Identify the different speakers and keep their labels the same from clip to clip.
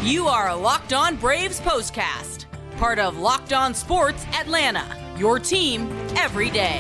Speaker 1: You are Locked On Braves POSTCAST, part of Locked On Sports Atlanta, your team every day.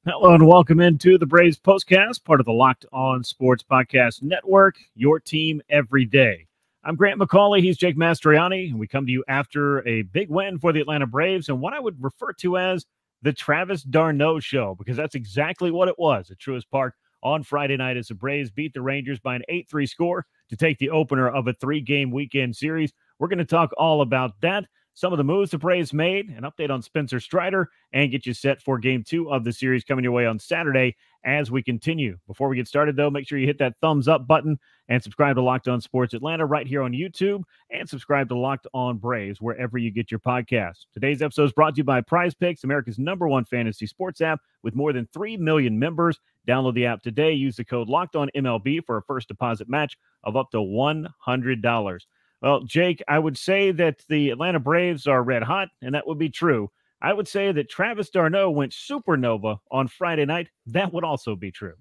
Speaker 2: Hello and welcome into the Braves POSTCAST, part of the Locked On Sports Podcast Network, your team every day. I'm Grant McAuley. He's Jake Mastroianni, and we come to you after a big win for the Atlanta Braves and what I would refer to as the Travis d'Arnaud show, because that's exactly what it was at Truist Park on Friday night as the Braves beat the Rangers by an 8-3 score to take the opener of a 3-game weekend series. We're going to talk all about that, some of the moves the Braves made, an update on Spencer Strider, and get you set for Game 2 of the series coming your way on Saturday as we continue. Before we get started, though, make sure you hit that thumbs up button and subscribe to Locked On Sports Atlanta right here on YouTube, and subscribe to Locked On Braves wherever you get your podcasts. Today's episode is brought to you by Prize Picks, America's #1 fantasy sports app with more than 3 million members. Download the app today. Use the code LOCKEDONMLB for a first deposit match of up to $100. Well, Jake, I would say that the Atlanta Braves are red hot, and that would be true. I would say that Travis d'Arnaud went supernova on Friday night. That would also be true.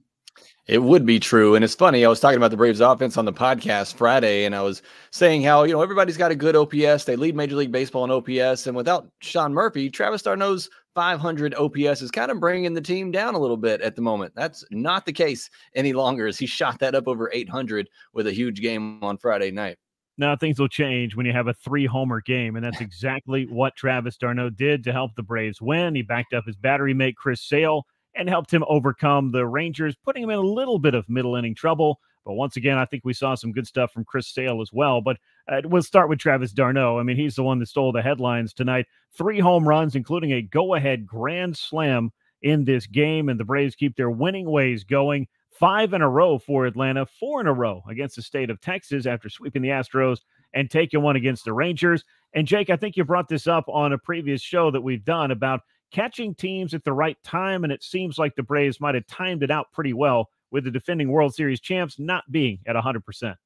Speaker 3: It would be true. And it's funny, I was talking about the Braves offense on the podcast Friday, and I was saying how, everybody's got a good OPS. They lead Major League Baseball in OPS. And without Sean Murphy, Travis d'Arnaud's 500 OPS is kind of bringing the team down a little bit at the moment. That's not the case any longer, as he shot that up over 800 with a huge game on Friday night.
Speaker 2: Now, things will change when you have a 3-homer game, and that's exactly what Travis d'Arnaud did to help the Braves win. He backed up his battery mate, Chris Sale, and helped him overcome the Rangers, putting him in a little bit of middle-inning trouble. But once again, I think we saw some good stuff from Chris Sale as well. But we'll start with Travis d'Arnaud. I mean, he's the one that stole the headlines tonight. 3 home runs, including a go-ahead grand slam in this game, and the Braves keep their winning ways going. 5 in a row for Atlanta, 4 in a row against the state of Texas after sweeping the Astros and taking one against the Rangers. And Jake, I think you brought this up on a previous show that we've done about catching teams at the right time, and it seems like the Braves might have timed it out pretty well with the defending World Series champs not being at 100%.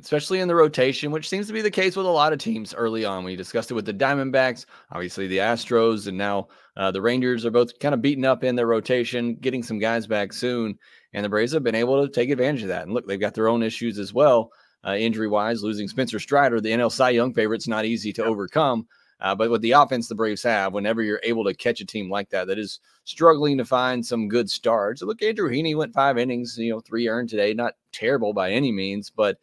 Speaker 3: Especially in the rotation, which seems to be the case with a lot of teams early on. We discussed it with the Diamondbacks, obviously the Astros, and now the Rangers are both kind of beaten up in their rotation, getting some guys back soon. And the Braves have been able to take advantage of that. And look, they've got their own issues as well, injury-wise. Losing Spencer Strider, the NL Cy Young favorite's not easy to overcome. But with the offense the Braves have, whenever you're able to catch a team like that is struggling to find some good starts. Look, Andrew Heaney went 5 innings, 3 earned today. Not terrible by any means, but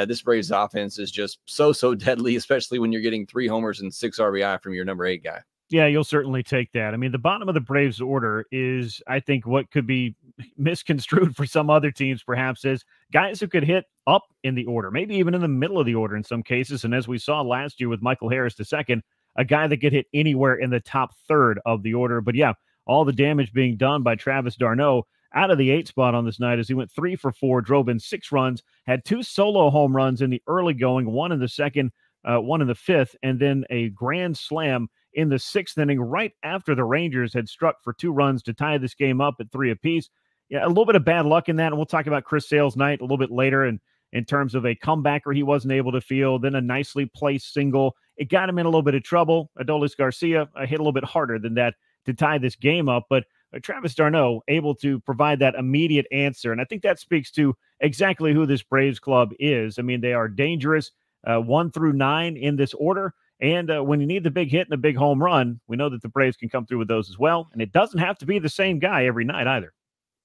Speaker 3: this Braves offense is just so deadly, especially when you're getting 3 homers and 6 RBI from your number 8 guy.
Speaker 2: Yeah, you'll certainly take that. I mean, the bottom of the Braves order is, I think, what could be misconstrued for some other teams, perhaps, as guys who could hit up in the order, maybe even in the middle of the order in some cases. And as we saw last year with Michael Harris II, a guy that could hit anywhere in the top third of the order. But yeah, all the damage being done by Travis d'Arnaud out of the 8 spot on this night as he went 3 for 4, drove in 6 runs, had 2 solo home runs in the early going, 1 in the second, 1 in the 5th, and then a grand slam in the 6th inning right after the Rangers had struck for 2 runs to tie this game up at 3 apiece. Yeah, a little bit of bad luck in that, and we'll talk about Chris Sale's night a little bit later, and in terms of a comebacker he wasn't able to field, then a nicely placed single. It got him in a little bit of trouble. Adolis Garcia hit a little bit harder than that to tie this game up, but Travis d'Arnaud able to provide that immediate answer, and I think that speaks to exactly who this Braves club is. I mean, they are dangerous 1 through 9 in this order, and when you need the big hit and a big home run, we know that the Braves can come through with those as well, and it doesn't have to be the same guy every night either.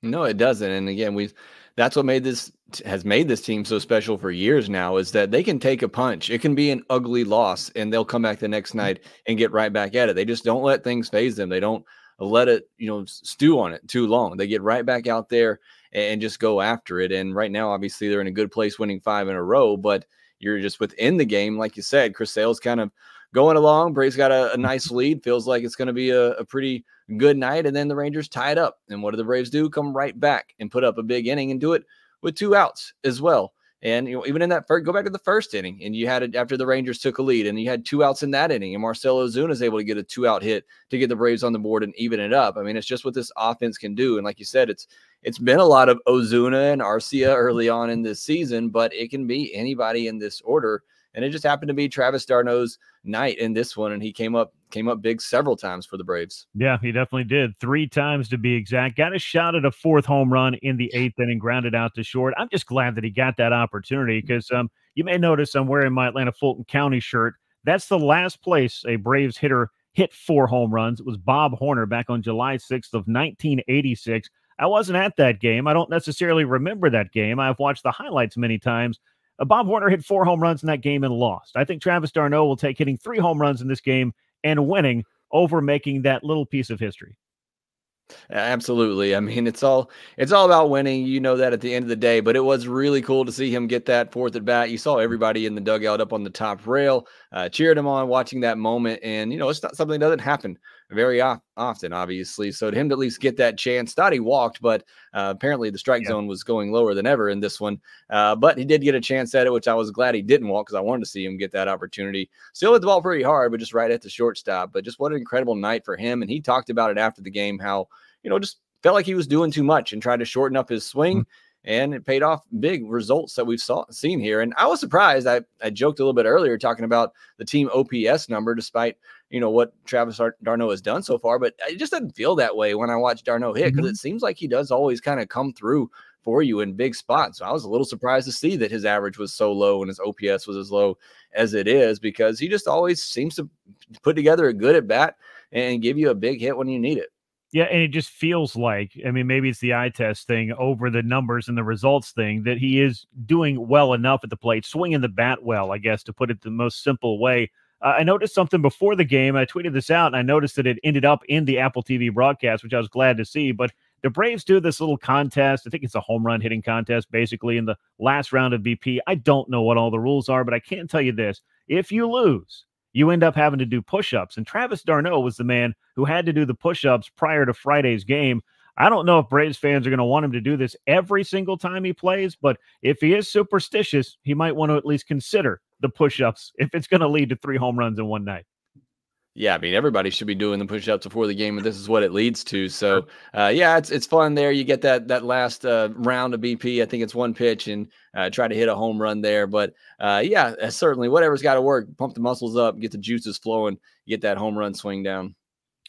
Speaker 3: No, it doesn't. And again, that's what has made this team so special for years now, is that they can take a punch. It can be an ugly loss, and they'll come back the next night and get right back at it. They just don't let things faze them. They don't let it, stew on it too long. They get right back out there and just go after it. And right now, obviously, they're in a good place winning 5 in a row, but you're just within the game. Like you said, Chris Sale's kind of going along. Braves got a nice lead. Feels like it's going to be a pretty good night. And then the Rangers tie it up. And what do the Braves do? Come right back and put up a big inning and do it with 2 outs as well. And even in that first, go back to the first inning, and you had it after the Rangers took a lead, and you had 2 outs in that inning, and Marcell Ozuna is able to get a 2-out hit to get the Braves on the board and even it up. I mean, it's just what this offense can do. And like you said, it's been a lot of Ozuna and Arcia early on in this season, but it can be anybody in this order. And it just happened to be Travis d'Arnaud's night in this one, and he came up big several times for the Braves.
Speaker 2: Yeah, he definitely did. 3 times to be exact. Got a shot at a 4th home run in the 8th inning, grounded out to short. I'm just glad that he got that opportunity because you may notice I'm wearing my Atlanta Fulton County shirt. That's the last place a Braves hitter hit 4 home runs. It was Bob Horner back on July 6th of 1986. I wasn't at that game. I don't necessarily remember that game. I've watched the highlights many times. Bob Horner hit 4 home runs in that game and lost. I think Travis d'Arnaud will take hitting 3 home runs in this game and winning over making that little piece of history.
Speaker 3: Absolutely. I mean, it's all about winning. You know that at the end of the day, but it was really cool to see him get that 4th at bat. You saw everybody in the dugout up on the top rail, cheered him on, watching that moment. And, it's not something that doesn't happen very often, obviously. So to him to at least get that chance, thought he walked, but apparently the strike zone was going lower than ever in this one. But he did get a chance at it, which I was glad he didn't walk because I wanted to see him get that opportunity. Still hit the ball pretty hard, but just right at the shortstop. But just what an incredible night for him. And he talked about it after the game, how, just felt like he was doing too much and tried to shorten up his swing. And it paid off big results that we've seen here. And I was surprised. I joked a little bit earlier talking about the team OPS number, despite, what Travis d'Arnaud has done so far. But it just doesn't feel that way when I watch d'Arnaud hit because it seems like he does always kind of come through for you in big spots. So I was a little surprised to see that his average was so low and his OPS was as low as it is because he just always seems to put together a good at bat and give you a big hit when you need it.
Speaker 2: Yeah, and it just feels like, maybe it's the eye test thing over the numbers and the results thing, that he is doing well enough at the plate, swinging the bat well, I guess, to put it the most simple way. I noticed something before the game. I tweeted this out, and I noticed that it ended up in the Apple TV broadcast, which I was glad to see. But the Braves do this little contest. I think it's a home run hitting contest, basically, in the last round of BP. I don't know what all the rules are, but I can tell you this. If you lose, you end up having to do push-ups. And Travis d'Arnaud was the man who had to do the push-ups prior to Friday's game. I don't know if Braves fans are going to want him to do this every single time he plays, but if he is superstitious, he might want to at least consider the push-ups if it's going to lead to 3 home runs in one night.
Speaker 3: Yeah, I mean, everybody should be doing the push-ups before the game, and this is what it leads to. So, it's fun there. You get that last round of BP. I think it's 1 pitch and try to hit a home run there. But, certainly whatever's got to work, pump the muscles up, get the juices flowing, get that home run swing down.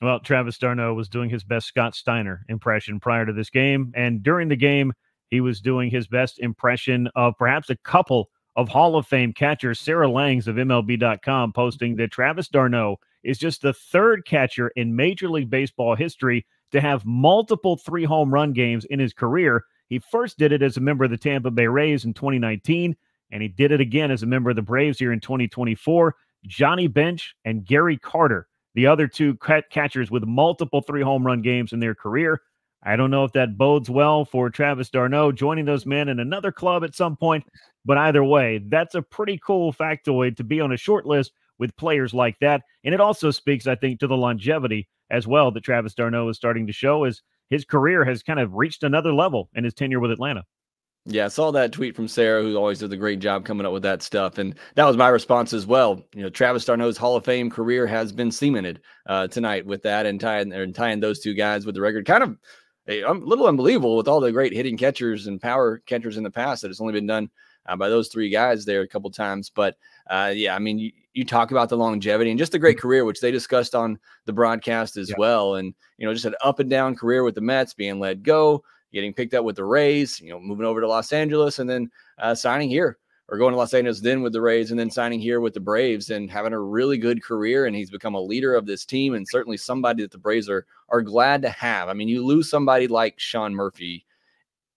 Speaker 2: Well, Travis d'Arnaud was doing his best Scott Steiner impression prior to this game. And during the game, he was doing his best impression of perhaps a couple of Hall of Fame catchers. Sarah Langs of MLB.com posting that Travis d'Arnaud is just the 3rd catcher in Major League Baseball history to have multiple 3 home run games in his career. He first did it as a member of the Tampa Bay Rays in 2019, and he did it again as a member of the Braves here in 2024. Johnny Bench and Gary Carter, the other 2 catchers with multiple 3 home run games in their career. I don't know if that bodes well for Travis d'Arnaud joining those men in another club at some point, but either way, that's a pretty cool factoid to be on a short list with players like that. And it also speaks, I think, to the longevity as well that Travis d'Arnaud is starting to show as his career has kind of reached another level in his tenure with Atlanta.
Speaker 3: Yeah, I saw that tweet from Sarah, who always does a great job coming up with that stuff. And that was my response as well. Travis d'Arnaud's Hall of Fame career has been cemented tonight with that and tying those 2 guys with the record. Kind of a little unbelievable with all the great hitting catchers and power catchers in the past that it's only been done by those 3 guys there a couple times. But you talk about the longevity and just the great career, which they discussed on the broadcast as well. And, just an up and down career with the Mets, being let go, getting picked up with the Rays, moving over to Los Angeles and then signing here, or going to Los Angeles then with the Rays and then signing here with the Braves and having a really good career. And he's become a leader of this team and certainly somebody that the Braves are glad to have. I mean, you lose somebody like Sean Murphy.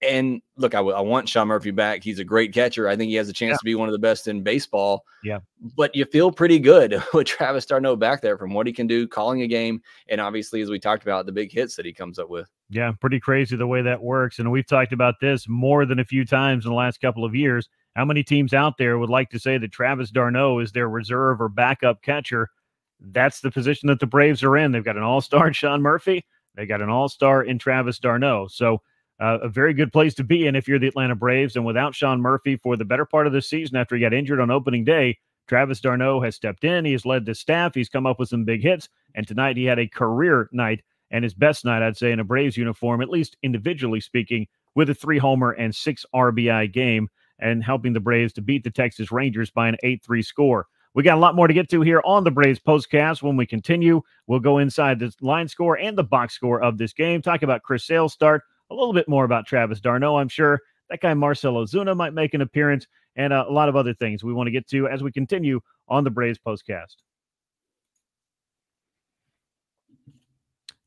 Speaker 3: And look, I want Sean Murphy back. He's a great catcher. I think he has a chance to be one of the best in baseball.
Speaker 2: Yeah.
Speaker 3: But you feel pretty good with Travis d'Arnaud back there from what he can do, calling a game, and obviously, as we talked about, the big hits that he comes up with.
Speaker 2: Yeah, pretty crazy the way that works. And we've talked about this more than a few times in the last couple of years. How many teams out there would like to say that Travis d'Arnaud is their reserve or backup catcher? That's the position that the Braves are in. They've got an all-star in Sean Murphy. They got an all-star in Travis d'Arnaud. So a very good place to be in if you're the Atlanta Braves. And without Sean Murphy for the better part of the season after he got injured on opening day, Travis d'Arnaud has stepped in. He has led the staff. He's come up with some big hits. And tonight he had a career night and his best night, I'd say, in a Braves uniform, at least individually speaking, with a 3-homer and 6 RBI game. and helping the Braves to beat the Texas Rangers by an 8-3 score. We got a lot more to get to here on the Braves Postcast. When we continue, we'll go inside the line score and the box score of this game, talk about Chris Sale's start, a little bit more about Travis d'Arnaud, I'm sure. That guy Marcell Ozuna might make an appearance, and a lot of other things we want to get to as we continue on the Braves Postcast.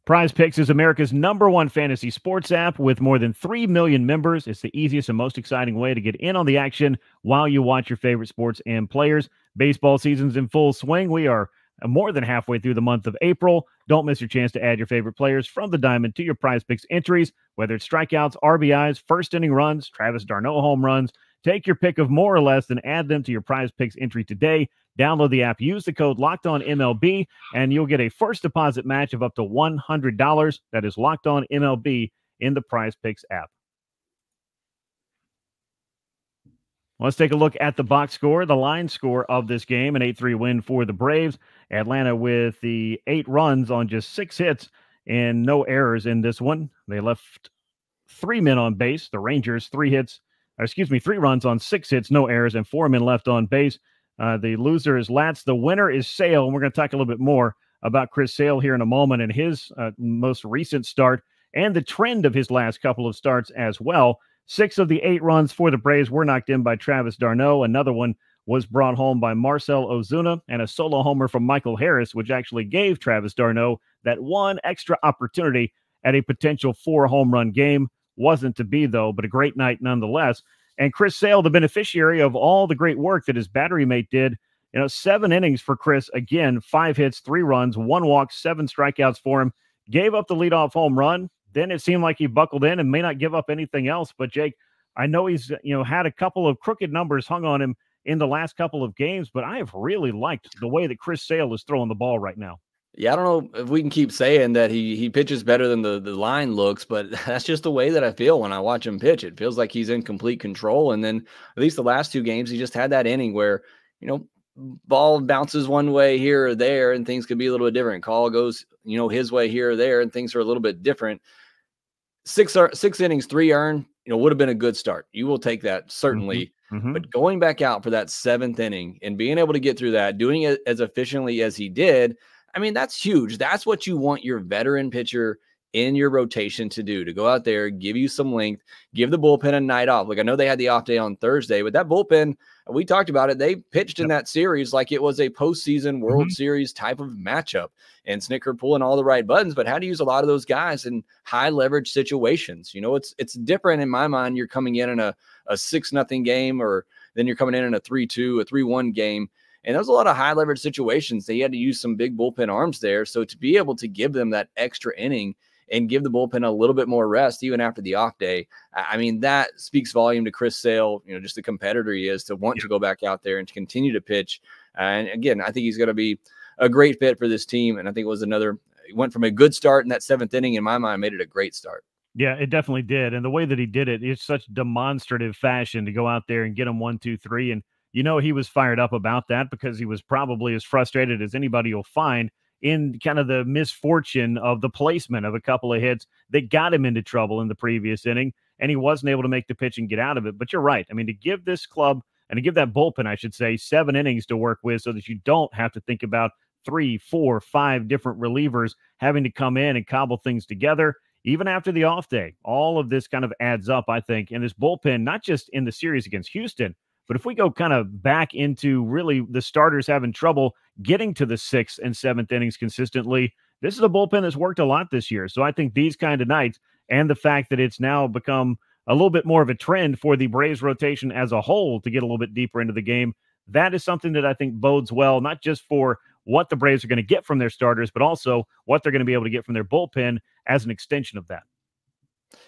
Speaker 2: Prize Picks is America's #1 fantasy sports app with more than 3 million members. It's the easiest and most exciting way to get in on the action while you watch your favorite sports and players. Baseball season's in full swing. We are more than halfway through the month of April. Don't miss your chance to add your favorite players from the diamond to your Prize Picks entries, whether it's strikeouts, RBIs, first inning runs, Travis d'Arnaud home runs. Take your pick of more or less and add them to your Prize Picks entry today. Download the app, use the code LOCKEDONMLB, and you'll get a first deposit match of up to $100. That is Locked On MLB in the Prize Picks app. Let's take a look at the box score, the line score of this game, an 8-3 win for the Braves. Atlanta with the 8 runs on just 6 hits and no errors in this one. They left 3 men on base. The Rangers, 3 runs on 6 hits, no errors, and 4 men left on base. The loser is Latz. The winner is Sale. And we're going to talk a little bit more about Chris Sale here in a moment and his most recent start and the trend of his last couple of starts as well. 6 of the 8 runs for the Braves were knocked in by Travis d'Arnaud. Another one was brought home by Marcell Ozuna, and a solo homer from Michael Harris, which actually gave Travis d'Arnaud that one extra opportunity at a potential 4-home-run game. Wasn't to be, though, but a great night nonetheless. And Chris Sale, the beneficiary of all the great work that his battery mate did. 7 innings for Chris. Again, 5 hits, 3 runs, 1 walk, 7 strikeouts for him. Gave up the leadoff home run. Then it seemed like he buckled in and may not give up anything else. But, Jake, I know he's had a couple of crooked numbers hung on him in the last couple of games, but I have really liked the way that Chris Sale is throwing the ball right now.
Speaker 3: Yeah, I don't know if we can keep saying that he pitches better than the line looks, but that's just the way that I feel when I watch him pitch. It feels like he's in complete control. And then at least the last 2 games, he just had that inning where, ball bounces one way here or there and things could be a little bit different. Call goes, his way here or there and things are a little bit different. 6 innings, 3 earned, would have been a good start. You will take that, certainly. Mm-hmm. But going back out for that 7th inning and being able to get through that, doing it as efficiently as he did, I mean, that's huge. That's what you want your veteran pitcher in your rotation to do, to go out there, give you some length, give the bullpen a night off. Like, I know they had the off day on Thursday, but that bullpen, we talked about it. They pitched in that series like it was a postseason World Series type of matchup. And Snitker pulling all the right buttons, but how to use a lot of those guys in high leverage situations. It's different in my mind. You're coming in a 6-0 game, or then you're coming in a 3-2, a 3-1 game. And there's a lot of high leverage situations. They had to use some big bullpen arms there. So to be able to give them that extra inning and give the bullpen a little bit more rest, even after the off day, I mean, that speaks volume to Chris Sale, just the competitor he is, to want to go back out there and to continue to pitch. And again, I think he's going to be a great fit for this team. And I think it was went from a good start in that 7th inning, in my mind, made it a great start. Yeah, it definitely did. And the way that he did it is such demonstrative fashion to go out there and get him 1, 2, 3. And he was fired up about that because he was probably as frustrated as anybody will find in kind of the misfortune of the placement of a couple of hits that got him into trouble in the previous inning, and he wasn't able to make the pitch and get out of it. But you're right. I mean, to give this club, and to give that bullpen, I should say, 7 innings to work with so that you don't have to think about 3, 4, 5 different relievers having to come in and cobble things together, even after the off day. All of this kind of adds up, I think, in this bullpen, not just in the series against Houston, but if we go kind of back into really the starters having trouble getting to the 6th and 7th innings consistently, this is a bullpen that's worked a lot this year. So I think these kind of nights, and the fact that it's now become a little bit more of a trend for the Braves rotation as a whole to get a little bit deeper into the game, that is something that I think bodes well, not just for what the Braves are going to get from their starters, but also what they're going to be able to get from their bullpen as an extension of that.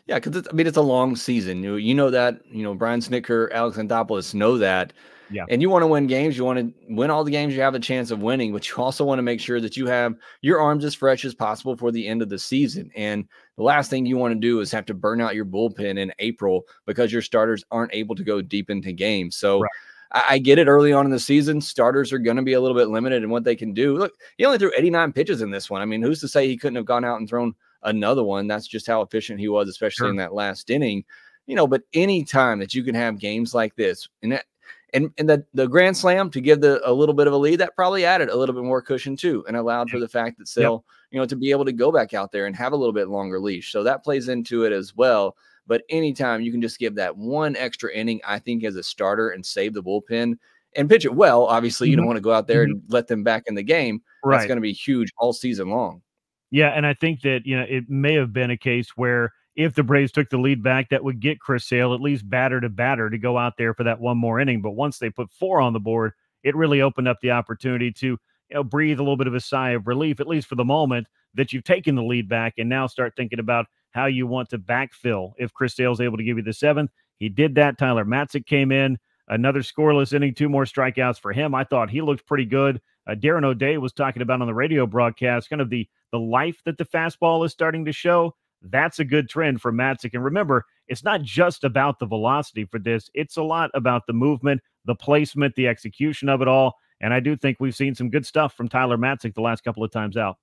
Speaker 3: Yeah, because it's a long season. You know that. Brian Snitker, Alex Anthopoulos know that. Yeah. And you want to win games. You want to win all the games you have a chance of winning, but you also want to make sure that you have your arms as fresh as possible for the end of the season. And the last thing you want to do is have to burn out your bullpen in April because your starters aren't able to go deep into games. So right. I get it early on in the season. Starters are going to be a little bit limited in what they can do. Look, he only threw 89 pitches in this one. I mean, who's to say he couldn't have gone out and thrown another one? That's just how efficient he was, especially in that last inning. but any time that you can have games like this, and the grand slam to give a little bit of a lead, that probably added a little bit more cushion too, and allowed for the fact that Sale, to be able to go back out there and have a little bit longer leash. So that plays into it as well. But anytime you can just give that one extra inning, I think, as a starter and save the bullpen and pitch it well, obviously you don't want to go out there and let them back in the game. That's going to be huge all season long.
Speaker 2: Yeah, and I think that, it may have been a case where if the Braves took the lead back, that would get Chris Sale at least batter to go out there for that one more inning. But once they put 4 on the board, it really opened up the opportunity to, breathe a little bit of a sigh of relief, at least for the moment, that you've taken the lead back, and now start thinking about how you want to backfill. If Chris Sale's able to give you the 7th, he did that. Tyler Matzek came in, another scoreless inning, 2 more strikeouts for him. I thought he looked pretty good. dArnaud was talking about on the radio broadcast kind of the life that the fastball is starting to show. That's a good trend for Matzek. And remember, it's not just about the velocity for this. It's a lot about the movement, the placement, the execution of it all. And I do think we've seen some good stuff from Tyler Matzek the last couple of times out.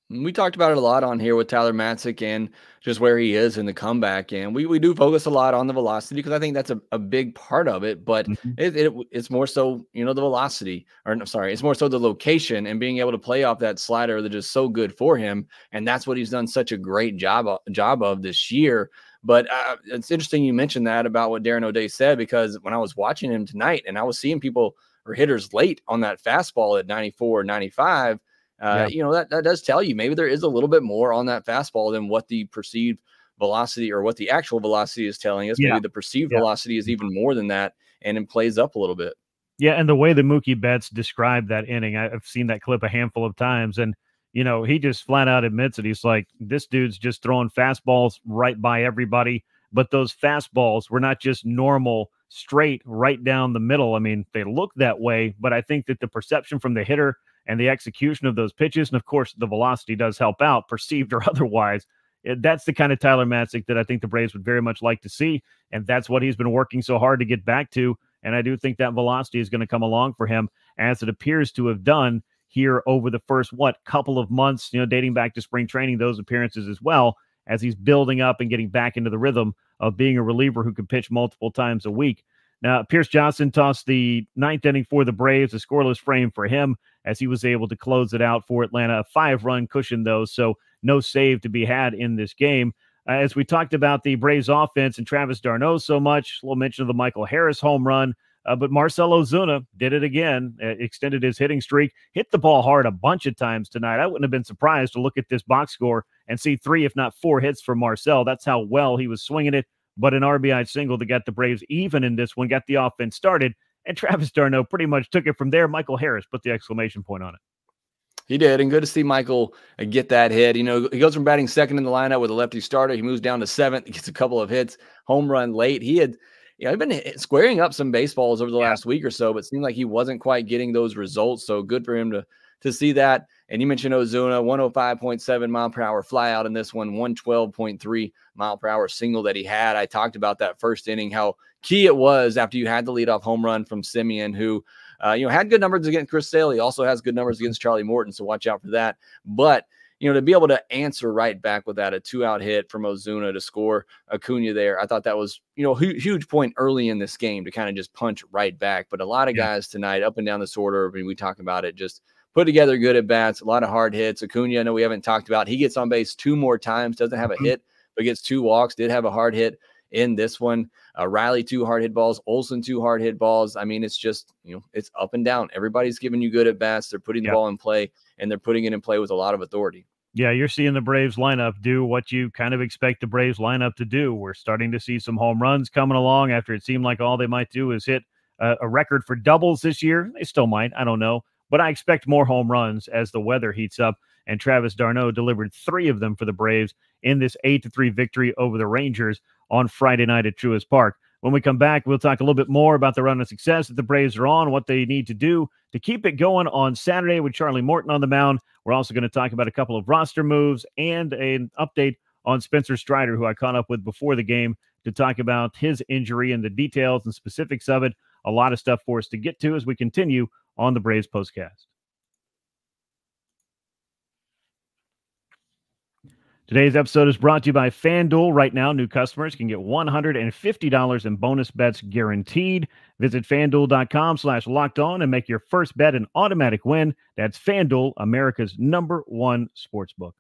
Speaker 3: We talked about it a lot on here with Tyler Matzek and just where he is in the comeback. And we do focus a lot on the velocity because I think that's a big part of it. But it's more so, the velocity, it's more so the location and being able to play off that slider that is so good for him. And that's what he's done such a great job of this year. But it's interesting you mentioned that about what dArnaud said, because when I was watching him tonight and I was seeing people or hitters late on that fastball at 94, 95, that does tell you maybe there is a little bit more on that fastball than what the perceived velocity or what the actual velocity is telling us. Maybe the perceived velocity is even more than that, and it plays up a little bit.
Speaker 2: Yeah, and the way that Mookie Betts described that inning, I've seen that clip a handful of times, and he just flat out admits it. He's like, this dude's just throwing fastballs right by everybody, but those fastballs were not just normal, straight, right down the middle. I mean, they look that way, but I think that the perception from the hitter and the execution of those pitches, and of course the velocity does help out, perceived or otherwise. That's the kind of Tyler Matzek that I think the Braves would very much like to see, and that's what he's been working so hard to get back to. And I do think that velocity is going to come along for him, as it appears to have done here over the first couple of months, dating back to spring training, those appearances as well, as he's building up and getting back into the rhythm of being a reliever who can pitch multiple times a week. Now, Pierce Johnson tossed the 9th inning for the Braves, a scoreless frame for him, as he was able to close it out for Atlanta. A 5-run cushion, though, so no save to be had in this game. As we talked about the Braves offense and Travis d'Arnaud so much, a little mention of the Michael Harris home run, but Marcell Ozuna did it again, extended his hitting streak, hit the ball hard a bunch of times tonight. I wouldn't have been surprised to look at this box score and see 3, if not 4 hits from Marcell. That's how well he was swinging it. But an RBI single that got the Braves even in this one, got the offense started, and Travis d'Arnaud pretty much took it from there. Michael Harris put the exclamation point on it.
Speaker 3: He did, and good to see Michael get that hit. He goes from batting second in the lineup with a lefty starter. He moves down to 7th, gets a couple of hits, home run late. He had been squaring up some baseballs over the last week or so, but it seemed like he wasn't quite getting those results. So good for him to see that. And you mentioned Ozuna, 105.7 mile per hour fly out in this one, 112.3 mile per hour single that he had. I talked about that first inning, how key it was after you had the leadoff home run from Semien, who had good numbers against Chris Sale. He also has good numbers against Charlie Morton, so watch out for that. But to be able to answer right back with that, a 2-out hit from Ozuna to score Acuna there, I thought that was, huge point early in this game to kind of just punch right back. But a lot of guys tonight, up and down this order, I mean, we talk about it, just put together good at bats, a lot of hard hits. Acuna, I know we haven't talked about, he gets on base 2 more times, doesn't have a hit, but gets 2 walks, did have a hard hit in this one. Riley, 2 hard hit balls, Olsen, 2 hard hit balls. I mean, it's just, it's up and down. Everybody's giving you good at bats. They're putting the ball in play, and they're putting it in play with a lot of authority. Yeah,
Speaker 2: you're seeing the Braves lineup do what you kind of expect the Braves lineup to do. We're starting to see some home runs coming along after it seemed like all they might do is hit a record for doubles this year. They still might, I don't know. But I expect more home runs as the weather heats up, and Travis d'Arnaud delivered 3 of them for the Braves in this 8-3 victory over the Rangers on Friday night at Truist Park. When we come back, we'll talk a little bit more about the run of success that the Braves are on, what they need to do to keep it going on Saturday with Charlie Morton on the mound. We're also going to talk about a couple of roster moves and an update on Spencer Strider, who I caught up with before the game to talk about his injury and the details and specifics of it. A lot of stuff for us to get to as we continue on the Braves Postcast. Today's episode is brought to you by FanDuel. Right now, new customers can get $150 in bonus bets guaranteed. Visit FanDuel.com/lockedon and make your first bet an automatic win. That's FanDuel, America's #1 sportsbook.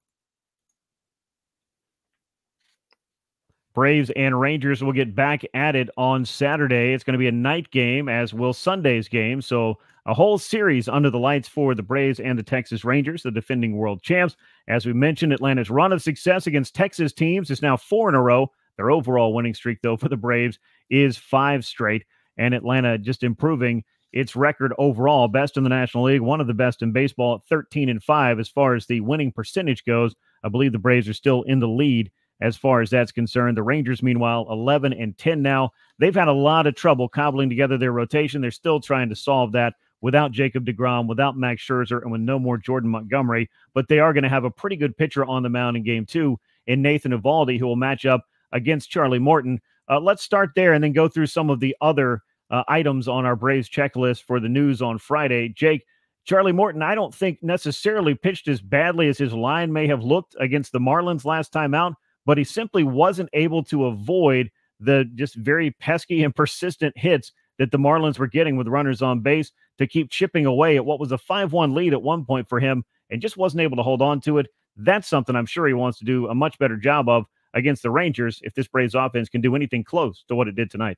Speaker 2: Braves and Rangers will get back at it on Saturday. It's going to be a night game, as will Sunday's game. So a whole series under the lights for the Braves and the Texas Rangers, the defending world champs. As we mentioned, Atlanta's run of success against Texas teams is now 4 in a row. Their overall winning streak, though, for the Braves is 5 straight. And Atlanta just improving its record overall. Best in the National League, one of the best in baseball at 13-5 as far as the winning percentage goes. I believe the Braves are still in the lead as far as that's concerned. The Rangers, meanwhile, 11-10 now. They've had a lot of trouble cobbling together their rotation. They're still trying to solve that without Jacob deGrom, without Max Scherzer, and with no more Jordan Montgomery. But they are going to have a pretty good pitcher on the mound in Game 2 in Nathan Eovaldi, who will match up against Charlie Morton. Let's start there and then go through some of the other items on our Braves checklist for the news on Friday. Jake, Charlie Morton, I don't think necessarily pitched as badly as his line may have looked against the Marlins last time out, but he simply wasn't able to avoid the just very pesky and persistent hits that the Marlins were getting with runners on base to keep chipping away at what was a 5-1 lead at one point for him and just wasn't able to hold on to it. That's something I'm sure he wants to do a much better job of against the Rangers if this Braves offense can do anything close to what it did tonight.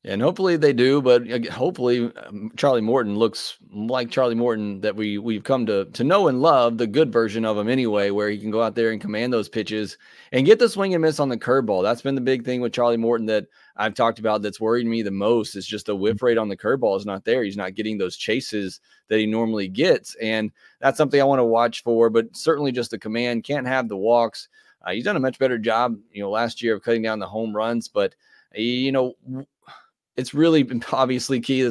Speaker 3: And hopefully they do, but hopefully Charlie Morton looks like Charlie Morton that we've come to know and love, the good version of him anyway, where he can go out there and command those pitches and get the swing and miss on the curveball. That's been the big thing with Charlie Morton that I've talked about that's worried me the most is just the whiff rate on the curveball is not there. He's not getting those chases that he normally gets, and that's something I want to watch for, but certainly just the command. Can't have the walks. He's done a much better job, last year of cutting down the home runs, but, it's really obviously key.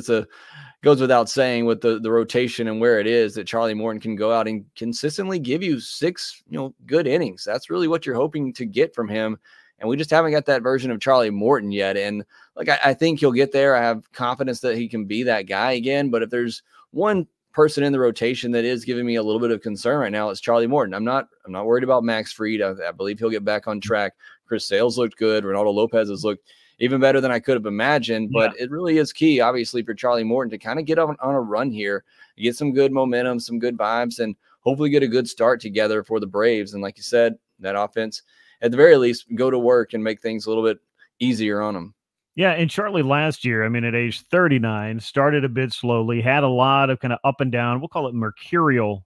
Speaker 3: Goes without saying with the rotation and where it is that Charlie Morton can go out and consistently give you 6, good innings. That's really what you're hoping to get from him. And we just haven't got that version of Charlie Morton yet. And I think he'll get there. I have confidence that he can be that guy again. But if there's one person in the rotation that is giving me a little bit of concern right now, it's Charlie Morton. I'm not worried about Max Fried. I believe he'll get back on track. Chris Sale's looked good. Ronaldo Lopez has looked even better than I could have imagined, but it really is key, obviously, for Charlie Morton to kind of get on a run here, get some good momentum, some good vibes, and hopefully get a good start together for the Braves. And like you said, that offense, at the very least, go to work and make things a little bit easier on them.
Speaker 2: Yeah, and Charlie last year, at age 39, started a bit slowly, had a lot of kind of up and down, we'll call it mercurial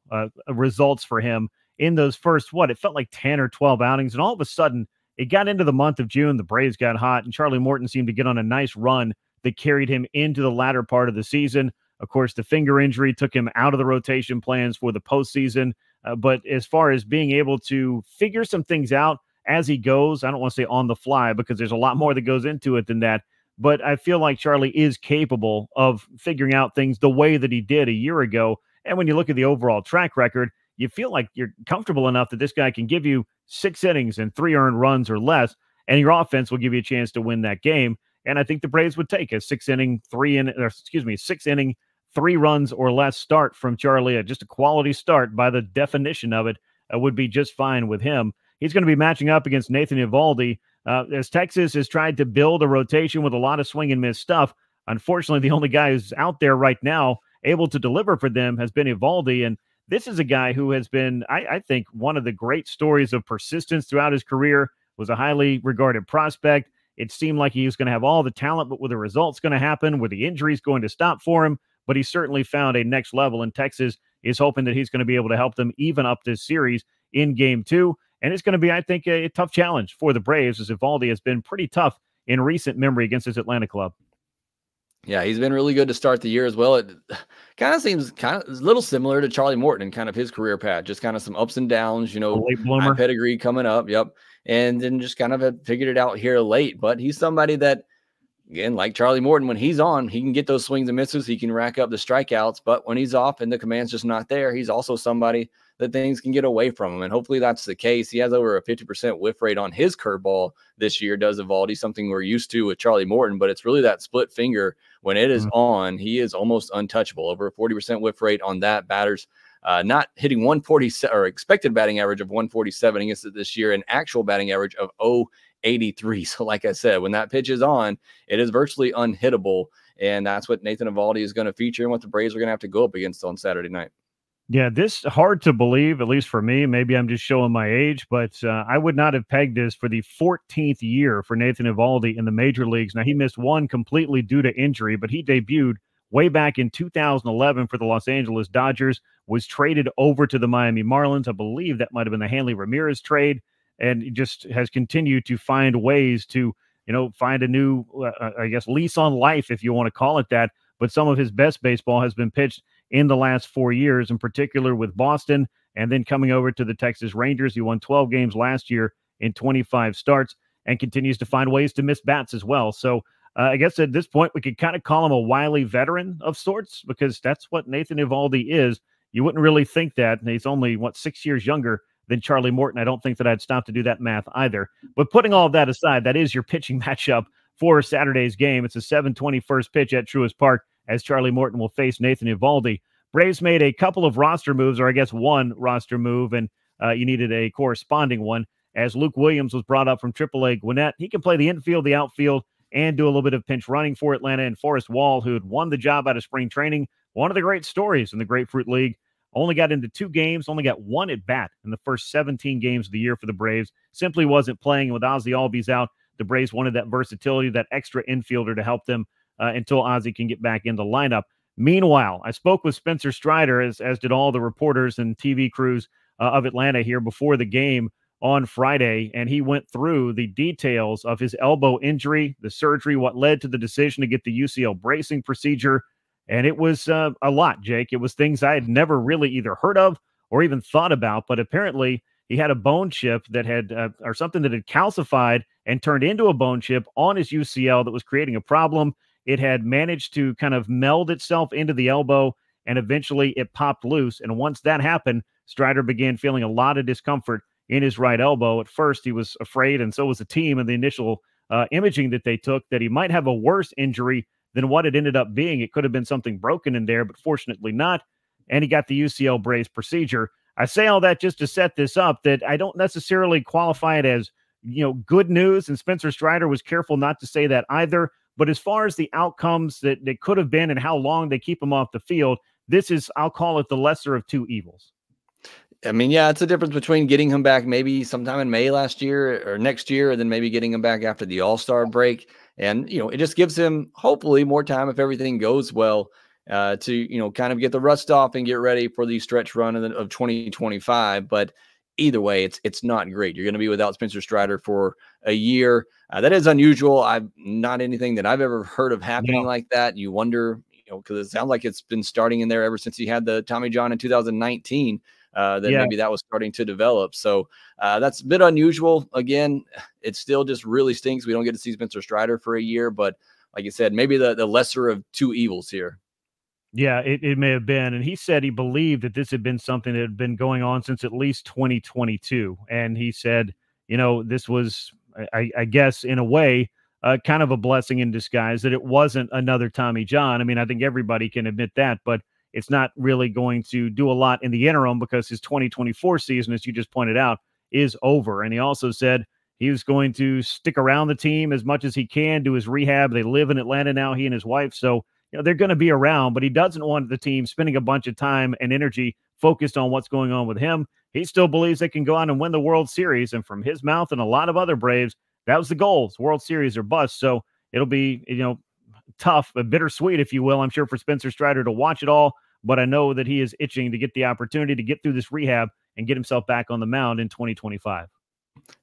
Speaker 2: results for him in those first, it felt like 10 or 12 outings, and all of a sudden, it got into the month of June, the Braves got hot, and Charlie Morton seemed to get on a nice run that carried him into the latter part of the season. Of course, the finger injury took him out of the rotation plans for the postseason. But as far as being able to figure some things out as he goes, I don't want to say on the fly because there's a lot more that goes into it than that. But I feel like Charlie is capable of figuring out things the way that he did a year ago. And when you look at the overall track record, you feel like you're comfortable enough that this guy can give you 6 innings and 3 earned runs or less, and your offense will give you a chance to win that game. And I think the Braves would take a 6 inning, 3 runs or less start from Charlie. Just a quality start by the definition of it would be just fine with him. He's going to be matching up against Nathan Eovaldi as Texas has tried to build a rotation with a lot of swing and miss stuff. Unfortunately, the only guy who's out there right now able to deliver for them has been Eovaldi, and this is a guy who has been, I think, one of the great stories of persistence throughout his career, was a highly regarded prospect. It seemed like he was going to have all the talent, but were the results going to happen? Were the injuries going to stop for him? But he certainly found a next level, and Texas is hoping that he's going to be able to help them even up this series in Game 2. And it's going to be, I think, a tough challenge for the Braves, as Eovaldi has been pretty tough in recent memory against his Atlanta club.
Speaker 3: Yeah, he's been really good to start the year as well. It kind of seems a little similar to Charlie Morton and kind of his career path, just kind of some ups and downs,
Speaker 2: late bloomer.
Speaker 3: High pedigree coming up. Yep. And then just kind of had figured it out here late, but he's somebody that, again, like Charlie Morton, when he's on, he can get those swings and misses. He can rack up the strikeouts, but when he's off and the command's just not there, he's also somebody that things can get away from him. And hopefully that's the case. He has over a 50% whiff rate on his curveball this year, does Eovaldi, something we're used to with Charlie Morton, but it's really that split finger. When it is on, he is almost untouchable. Over a 40% whiff rate on that. Batters not hitting 147 or expected batting average of 147 against it this year, an actual batting average of 083. So like I said, when that pitch is on, it is virtually unhittable. And that's what Nathan Eovaldi is going to feature and what the Braves are going to have to go up against on Saturday night.
Speaker 2: Yeah, this hard to believe, at least for me. Maybe I'm just showing my age, but I would not have pegged this for the 14th year for Nathan Eovaldi in the major leagues. Now, he missed one completely due to injury, but he debuted way back in 2011 for the Los Angeles Dodgers, was traded over to the Miami Marlins. I believe that might have been the Hanley Ramirez trade, and he just has continued to find ways to, find a new, I guess, lease on life, if you want to call it that. But some of his best baseball has been pitched in the last 4 years, in particular with Boston, and then coming over to the Texas Rangers. He won 12 games last year in 25 starts and continues to find ways to miss bats as well. So I guess at this point, we could kind of call him a wily veteran of sorts, because that's what Nathan Eovaldi is. You wouldn't really think that. And he's only, 6 years younger than Charlie Morton. I don't think that I'd stop to do that math either. But putting all of that aside, that is your pitching matchup for Saturday's game. It's a 7:20 first pitch at Truist Park, as Charlie Morton will face Nathan Eovaldi. Braves made a couple of roster moves, or I guess one roster move, and you needed a corresponding one, as Luke Williams was brought up from AAA Gwinnett. He can play the infield, the outfield, and do a little bit of pinch running for Atlanta. And Forrest Wall, who had won the job out of spring training, one of the great stories in the Grapefruit League, only got into 2 games, only got 1 at bat in the first 17 games of the year for the Braves. Simply wasn't playing. And with Ozzy Albies out, the Braves wanted that versatility, that extra infielder to help them until Ozzy can get back in the lineup. Meanwhile, I spoke with Spencer Strider, as did all the reporters and TV crews of Atlanta here before the game on Friday, and he went through the details of his elbow injury, the surgery, what led to the decision to get the UCL bracing procedure. And it was a lot, Jake. It was things I had never really either heard of or even thought about, but apparently he had a bone chip that had, or something that had calcified and turned into a bone chip on his UCL that was creating a problem. It had managed to kind of meld itself into the elbow, and eventually it popped loose. And once that happened, Strider began feeling a lot of discomfort in his right elbow. At first, he was afraid, and so was the team in the initial imaging that they took, that he might have a worse injury than what it ended up being. It could have been something broken in there, but fortunately not. And he got the UCL brace procedure. I say all that just to set this up, that I don't necessarily qualify it as, good news. And Spencer Strider was careful not to say that either. But as far as the outcomes that they could have been and how long they keep him off the field, this is, I'll call it, the lesser of two evils.
Speaker 3: I mean, yeah, it's a difference between getting him back maybe sometime in May last year or next year, and then maybe getting him back after the All-Star break. And, it just gives him hopefully more time, if everything goes well, to, kind of get the rust off and get ready for the stretch run of 2025. But either way, it's not great. You're going to be without Spencer Strider for a year. That is unusual. I've not anything that I've ever heard of happening like that. You wonder, because it sounds like it's been starting in there ever since he had the Tommy John in 2019. Maybe that was starting to develop. So that's a bit unusual. Again, it still just really stinks. We don't get to see Spencer Strider for a year, but like you said, maybe the lesser of two evils here.
Speaker 2: Yeah, it may have been. And he said he believed that this had been something that had been going on since at least 2022. And he said, this was, I guess, in a way, kind of a blessing in disguise, that it wasn't another Tommy John. I mean, I think everybody can admit that, but it's not really going to do a lot in the interim, because his 2024 season, as you just pointed out, is over. And he also said he was going to stick around the team as much as he can, do his rehab. They live in Atlanta now, he and his wife. So, they're going to be around, but he doesn't want the team spending a bunch of time and energy focused on what's going on with him. He still believes they can go out and win the World Series. And from his mouth and a lot of other Braves, that was the goal. World Series or bust. So it'll be, tough, but bittersweet, if you will, I'm sure, for Spencer Strider to watch it all. But I know that he is itching to get the opportunity to get through this rehab and get himself back on the mound in 2025.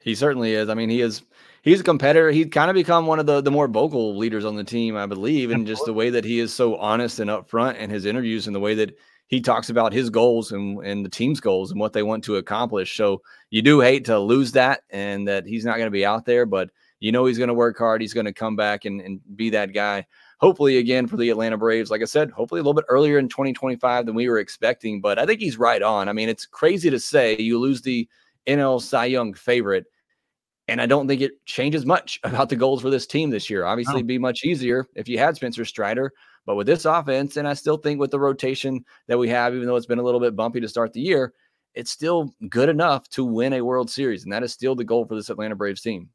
Speaker 3: He certainly is. I mean, he's a competitor. He's kind of become one of the more vocal leaders on the team, I believe, and just the way that he is so honest and upfront in his interviews, and the way that he talks about his goals and the team's goals and what they want to accomplish. So you do hate to lose that, and that he's not going to be out there, but he's going to work hard. He's going to come back and be that guy. Hopefully, again, for the Atlanta Braves, like I said, hopefully a little bit earlier in 2025 than we were expecting. But I think he's right on. I mean, it's crazy to say you lose the NL Cy Young favorite, and I don't think it changes much about the goals for this team this year. Obviously, it'd be much easier if you had Spencer Strider, But with this offense, and I still think with the rotation that we have, even though it's been a little bit bumpy to start the year, it's still good enough to win a World Series. And that is still the goal for this Atlanta Braves team.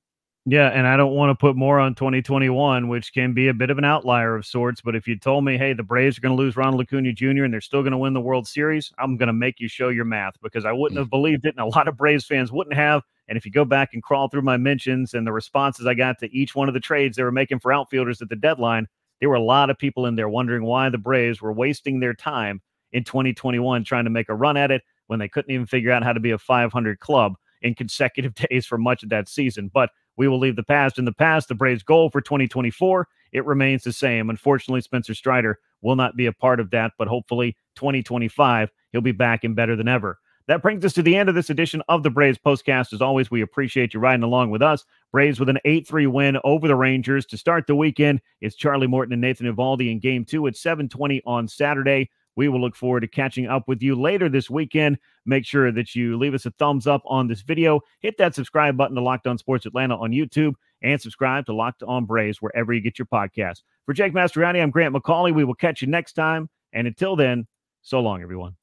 Speaker 2: Yeah, and I don't want to put more on 2021, which can be a bit of an outlier of sorts. But if you told me, hey, the Braves are going to lose Ronald Acuna Jr. and they're still going to win the World Series, I'm going to make you show your math, because I wouldn't have believed it, and a lot of Braves fans wouldn't have. And if you go back and crawl through my mentions and the responses I got to each one of the trades they were making for outfielders at the deadline, there were a lot of people in there wondering why the Braves were wasting their time in 2021 trying to make a run at it when they couldn't even figure out how to be a 500 club in consecutive days for much of that season. But we will leave the past in the past. The Braves' goal for 2024, it remains the same. Unfortunately, Spencer Strider will not be a part of that, but hopefully 2025, he'll be back and better than ever. That brings us to the end of this edition of the Braves Postcast. As always, we appreciate you riding along with us. Braves with an 8-3 win over the Rangers. To start the weekend, it's Charlie Morton and Nathan Eovaldi in Game 2 at 7:20 on Saturday. We will look forward to catching up with you later this weekend. Make sure that you leave us a thumbs up on this video. Hit that subscribe button to Locked On Sports Atlanta on YouTube, and subscribe to Locked On Braves wherever you get your podcasts. For Jake Mastroianni, I'm Grant McAuley. We will catch you next time. And until then, so long, everyone.